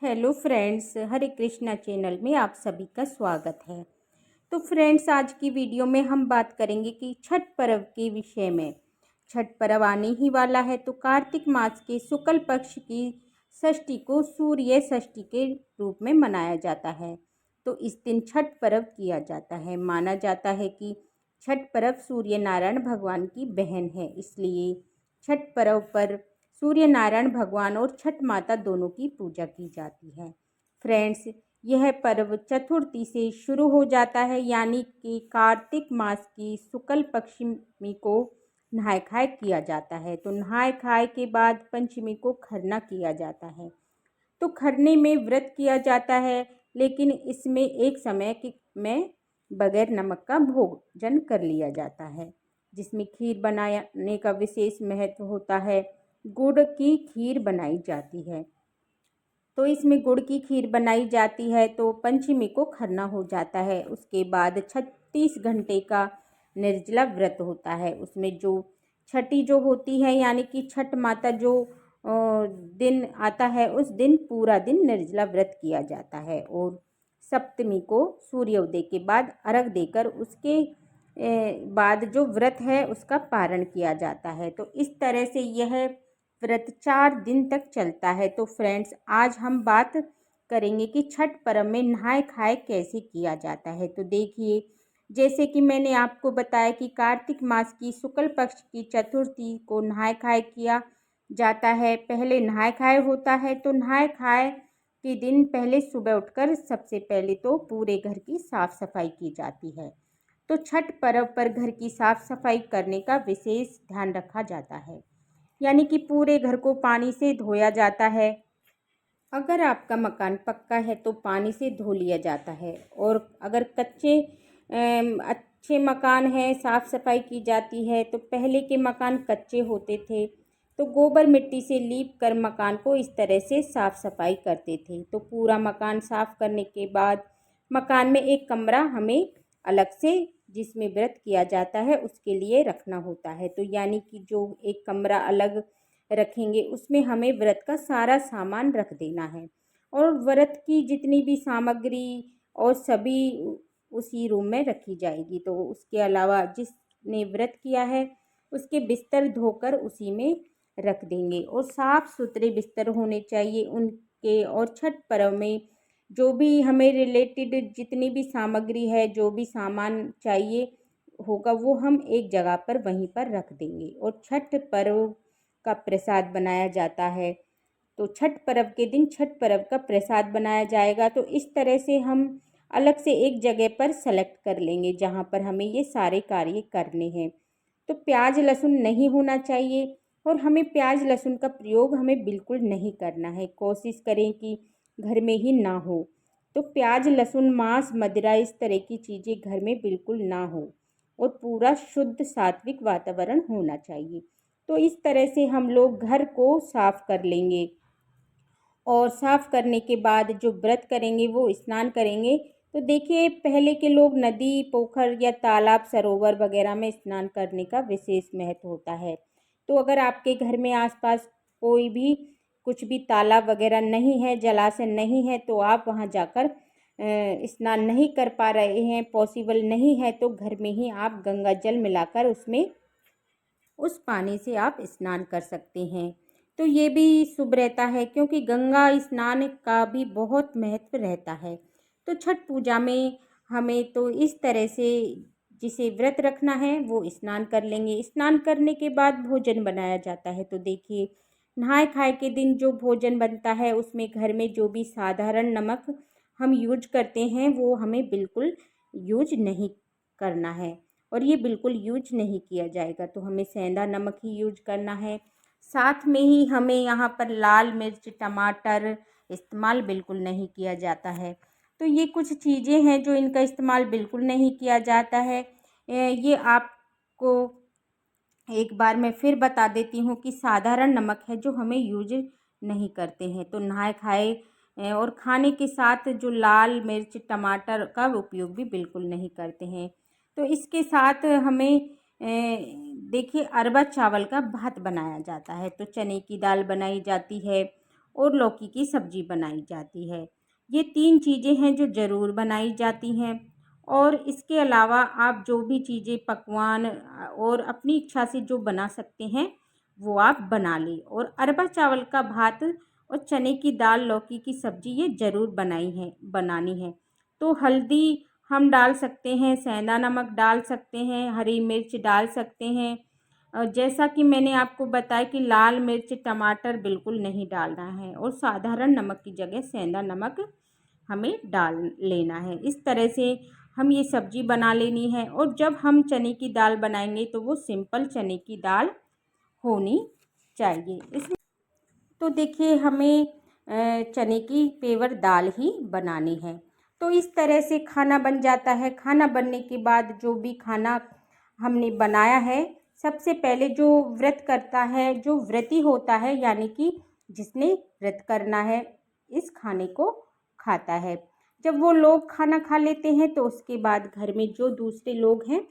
Hello friends, हरे Krishna channel में आप सभी का स्वागत है। तो फ्रेंड्स, आज की वीडियो में हम बात करेंगे कि छठ पर्व के विषय में। छठ पर्व आने ही वाला है, तो कार्तिक मास के शुक्ल पक्ष की षष्ठी को सूर्य षष्ठी के रूप में मनाया जाता है। तो इस दिन छठ पर्व किया जाता है। माना जाता है कि छठ पर्व सूर्य नारायण भगवान की बहन है, इसलिए छठ पर्व पर सूर्य नारायण भगवान और छठ माता दोनों की पूजा की जाती है। फ्रेंड्स, यह पर्व चतुर्थी से शुरू हो जाता है, यानी कि कार्तिक मास की शुक्ल पक्षमी को नहाय खाए किया जाता है। तो नहाय खाए के बाद पंचमी को खरना किया जाता है। तो खरने में व्रत किया जाता है, लेकिन इसमें एक समय में बगैर नमक का भोजन कर लिया जाता है, जिसमें खीर बनाने का विशेष महत्व होता है। गुड़ की खीर बनाई जाती है। तो इसमें गुड़ की खीर बनाई जाती है। तो पंचमी को खरना हो जाता है। उसके बाद 36 घंटे का निर्जला व्रत होता है। उसमें जो छठी जो होती है, यानी कि छठ माता जो दिन आता है, उस दिन पूरा दिन निर्जला व्रत किया जाता है। और सप्तमी को सूर्योदय के बाद अर्घ देकर उसके बाद जो व्रत है उसका पारण किया जाता है। तो इस तरह से यह व्रत 4 दिन तक चलता है। तो फ्रेंड्स, आज हम बात करेंगे कि छठ पर्व में नहाय खाए कैसे किया जाता है। तो देखिए, जैसे कि मैंने आपको बताया कि कार्तिक मास की शुक्ल पक्ष की चतुर्थी को नहाय खाए किया जाता है। पहले नहाय खाए होता है। तो नहाय खाए के दिन पहले सुबह उठकर सबसे पहले तो पूरे घर की साफ सफाई की जाती है। तो छठ पर्व पर घर की साफ सफाई करने का विशेष ध्यान रखा जाता है, यानी कि पूरे घर को पानी से धोया जाता है। अगर आपका मकान पक्का है तो पानी से धो लिया जाता है, और अगर कच्चे अच्छे मकान है, साफ़ सफाई की जाती है। तो पहले के मकान कच्चे होते थे, तो गोबर मिट्टी से लीप कर मकान को इस तरह से साफ़ सफाई करते थे। तो पूरा मकान साफ़ करने के बाद मकान में एक कमरा हमें अलग से, जिसमें व्रत किया जाता है, उसके लिए रखना होता है। तो यानी कि जो एक कमरा अलग रखेंगे, उसमें हमें व्रत का सारा सामान रख देना है, और व्रत की जितनी भी सामग्री और सभी उसी रूम में रखी जाएगी। तो उसके अलावा जिसने व्रत किया है उसके बिस्तर धोकर उसी में रख देंगे, और साफ़ सुथरे बिस्तर होने चाहिए उनके। और छठ पर्व में जो भी हमें रिलेटेड जितनी भी सामग्री है, जो भी सामान चाहिए होगा, वो हम एक जगह पर वहीं पर रख देंगे। और छठ पर्व का प्रसाद बनाया जाता है। तो छठ पर्व के दिन छठ पर्व का प्रसाद बनाया जाएगा। तो इस तरह से हम अलग से एक जगह पर सेलेक्ट कर लेंगे जहाँ पर हमें ये सारे कार्य करने हैं। तो प्याज लहसुन नहीं होना चाहिए, और हमें प्याज लहसुन का प्रयोग हमें बिल्कुल नहीं करना है। कोशिश करें कि घर में ही ना हो। तो प्याज लहसुन मांस मदिरा इस तरह की चीज़ें घर में बिल्कुल ना हो, और पूरा शुद्ध सात्विक वातावरण होना चाहिए। तो इस तरह से हम लोग घर को साफ़ कर लेंगे, और साफ़ करने के बाद जो व्रत करेंगे वो स्नान करेंगे। तो देखिए, पहले के लोग नदी पोखर या तालाब सरोवर वगैरह में स्नान करने का विशेष महत्व होता है। तो अगर आपके घर में आसपास कोई भी कुछ भी तालाब वगैरह नहीं है, जलाशय नहीं है, तो आप वहाँ जाकर स्नान नहीं कर पा रहे हैं, पॉसिबल नहीं है, तो घर में ही आप गंगा जल मिलाकर उसमें उस पानी से आप स्नान कर सकते हैं। तो ये भी शुभ रहता है, क्योंकि गंगा स्नान का भी बहुत महत्व रहता है। तो छठ पूजा में हमें तो इस तरह से जिसे व्रत रखना है वो स्नान कर लेंगे। स्नान करने के बाद भोजन बनाया जाता है। तो देखिए, नहाय खाए के दिन जो भोजन बनता है उसमें घर में जो भी साधारण नमक हम यूज करते हैं वो हमें बिल्कुल यूज नहीं करना है, और ये बिल्कुल यूज नहीं किया जाएगा। तो हमें सेंधा नमक ही यूज करना है। साथ में ही हमें यहाँ पर लाल मिर्च टमाटर इस्तेमाल बिल्कुल नहीं किया जाता है। तो ये कुछ चीज़ें हैं जो इनका इस्तेमाल बिल्कुल नहीं किया जाता है। ये आपको एक बार मैं फिर बता देती हूँ कि साधारण नमक है जो हमें यूज नहीं करते हैं। तो नहाए खाए और खाने के साथ जो लाल मिर्च टमाटर का उपयोग भी बिल्कुल नहीं करते हैं। तो इसके साथ हमें देखिए, अरबा चावल का भात बनाया जाता है। तो चने की दाल बनाई जाती है, और लौकी की सब्ज़ी बनाई जाती है। ये 3 चीज़ें हैं जो ज़रूर बनाई जाती हैं। और इसके अलावा आप जो भी चीज़ें पकवान और अपनी इच्छा से जो बना सकते हैं वो आप बना लें। और अरबा चावल का भात और चने की दाल लौकी की सब्ज़ी ये ज़रूर बनानी है। तो हल्दी हम डाल सकते हैं, सेंधा नमक डाल सकते हैं, हरी मिर्च डाल सकते हैं। जैसा कि मैंने आपको बताया कि लाल मिर्च टमाटर बिल्कुल नहीं डालना है और साधारण नमक की जगह सेंधा नमक हमें डाल लेना है। इस तरह से हम ये सब्ज़ी बना लेनी है। और जब हम चने की दाल बनाएंगे तो वो सिंपल चने की दाल होनी चाहिए। इसमें तो देखिए हमें चने की पेवर दाल ही बनानी है। तो इस तरह से खाना बन जाता है। खाना बनने के बाद जो भी खाना हमने बनाया है, सबसे पहले जो व्रत करता है, जो व्रती होता है यानी कि जिसने व्रत करना है, इस खाने को खाता है। जब वो लोग खाना खा लेते हैं तो उसके बाद घर में जो दूसरे लोग हैं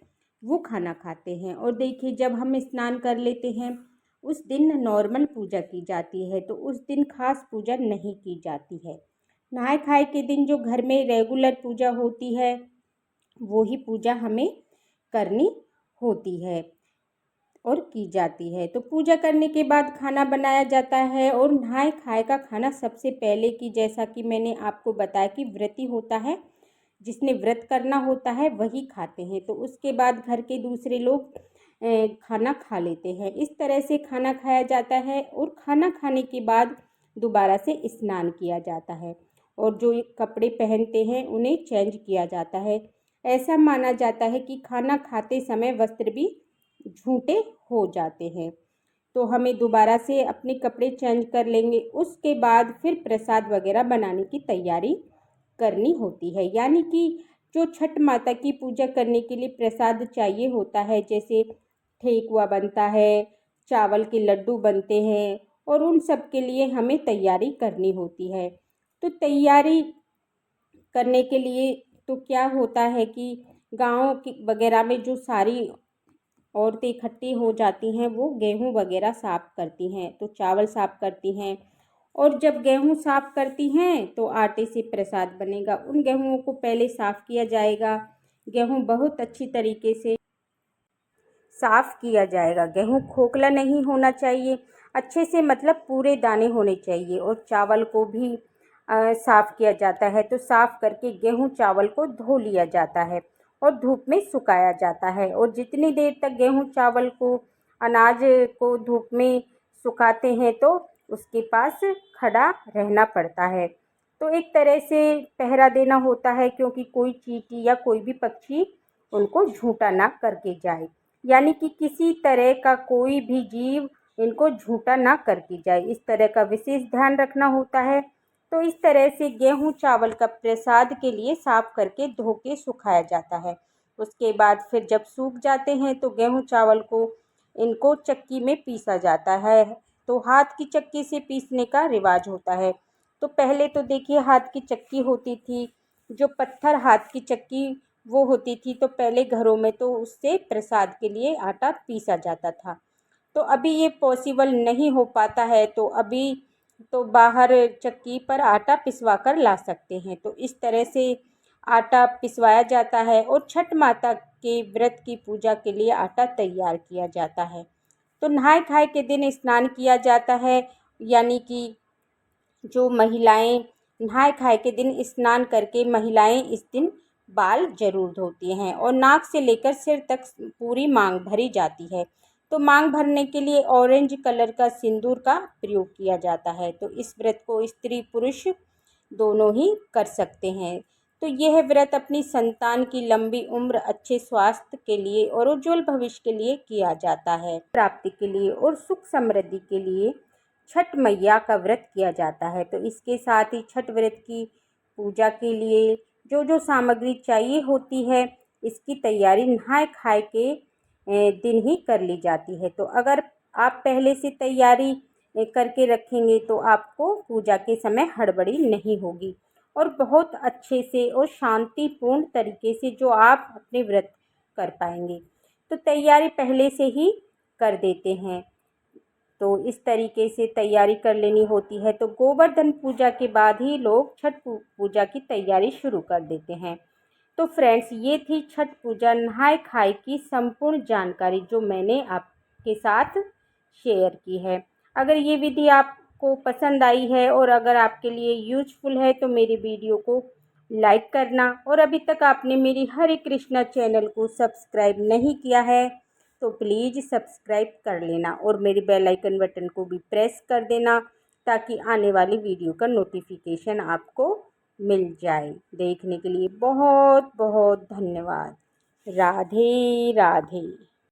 वो खाना खाते हैं। और देखिए जब हम स्नान कर लेते हैं उस दिन नॉर्मल पूजा की जाती है, तो उस दिन खास पूजा नहीं की जाती है। नहाय खाए के दिन जो घर में रेगुलर पूजा होती है वो ही पूजा हमें करनी होती है और की जाती है। तो पूजा करने के बाद खाना बनाया जाता है। और नहाय खाए का खाना सबसे पहले कि जैसा कि मैंने आपको बताया कि व्रती होता है, जिसने व्रत करना होता है वही खाते हैं। तो उसके बाद घर के दूसरे लोग खाना खा लेते हैं। इस तरह से खाना खाया जाता है। और खाना खाने के बाद दोबारा से स्नान किया जाता है और जो कपड़े पहनते हैं उन्हें चेंज किया जाता है। ऐसा माना जाता है कि खाना खाते समय वस्त्र भी झूठे हो जाते हैं, तो हमें दोबारा से अपने कपड़े चेंज कर लेंगे। उसके बाद फिर प्रसाद वगैरह बनाने की तैयारी करनी होती है। यानी कि जो छठ माता की पूजा करने के लिए प्रसाद चाहिए होता है, जैसे ठेकुआ बनता है, चावल के लड्डू बनते हैं और उन सब के लिए हमें तैयारी करनी होती है। तो तैयारी करने के लिए तो क्या होता है कि गाँव की वगैरह में जो सारी औरतें इकट्ठी हो जाती हैं वो गेहूँ वगैरह साफ़ करती हैं, तो चावल साफ़ करती हैं। और जब गेहूँ साफ़ करती हैं तो आटे से प्रसाद बनेगा। उन गेहूँओं को पहले साफ़ किया जाएगा। गेहूँ बहुत अच्छी तरीके से साफ़ किया जाएगा। गेहूँ खोखला नहीं होना चाहिए, अच्छे से मतलब पूरे दाने होने चाहिए। और चावल को भी साफ़ किया जाता है। तो साफ़ करके गेहूँ चावल को धो लिया जाता है और धूप में सुखाया जाता है। और जितनी देर तक गेहूँ चावल को अनाज को धूप में सुखाते हैं तो उसके पास खड़ा रहना पड़ता है। तो एक तरह से पहरा देना होता है, क्योंकि कोई चींटी या कोई भी पक्षी उनको झूठा ना करके जाए, यानी कि किसी तरह का कोई भी जीव इनको झूठा ना करके जाए, इस तरह का विशेष ध्यान रखना होता है। तो इस तरह से गेहूँ चावल का प्रसाद के लिए साफ़ करके धो के सुखाया जाता है। उसके बाद फिर जब सूख जाते हैं तो गेहूँ चावल को इनको चक्की में पीसा जाता है। तो हाथ की चक्की से पीसने का रिवाज होता है। तो पहले तो देखिए हाथ की चक्की होती थी, जो पत्थर हाथ की चक्की वो होती थी, तो पहले घरों में तो उससे प्रसाद के लिए आटा पीसा जाता था। तो अभी ये पॉसिबल नहीं हो पाता है, तो अभी तो बाहर चक्की पर आटा पिसवा कर ला सकते हैं। तो इस तरह से आटा पिसवाया जाता है और छठ माता के व्रत की पूजा के लिए आटा तैयार किया जाता है। तो नहाय खाए के दिन स्नान किया जाता है, यानी कि जो महिलाएं नहाय खाए के दिन स्नान करके महिलाएं इस दिन बाल जरूर धोती हैं और नाक से लेकर सिर तक पूरी मांग भरी जाती है। तो मांग भरने के लिए ऑरेंज कलर का सिंदूर का प्रयोग किया जाता है। तो इस व्रत को स्त्री पुरुष दोनों ही कर सकते हैं। तो यह व्रत अपनी संतान की लंबी उम्र, अच्छे स्वास्थ्य के लिए और उज्जवल भविष्य के लिए किया जाता है। प्राप्ति के लिए और सुख समृद्धि के लिए छठ मैया का व्रत किया जाता है। तो इसके साथ ही छठ व्रत की पूजा के लिए जो जो सामग्री चाहिए होती है, इसकी तैयारी नहाय खाए के दिन ही कर ली जाती है। तो अगर आप पहले से तैयारी करके रखेंगे तो आपको पूजा के समय हड़बड़ी नहीं होगी और बहुत अच्छे से और शांतिपूर्ण तरीके से जो आप अपने व्रत कर पाएंगे। तो तैयारी पहले से ही कर देते हैं। तो इस तरीके से तैयारी कर लेनी होती है। तो गोवर्धन पूजा के बाद ही लोग छठ पूजा की तैयारी शुरू कर देते हैं। तो फ्रेंड्स, ये थी छठ पूजा नहाय खाए की संपूर्ण जानकारी जो मैंने आपके साथ शेयर की है। अगर ये विधि आपको पसंद आई है और अगर आपके लिए यूजफुल है तो मेरी वीडियो को लाइक करना, और अभी तक आपने मेरी हरे कृष्णा चैनल को सब्सक्राइब नहीं किया है तो प्लीज़ सब्सक्राइब कर लेना और मेरे बेल आइकन बटन को भी प्रेस कर देना ताकि आने वाली वीडियो का नोटिफिकेशन आपको मिल जाए। देखने के लिए बहुत बहुत धन्यवाद। राधे राधे।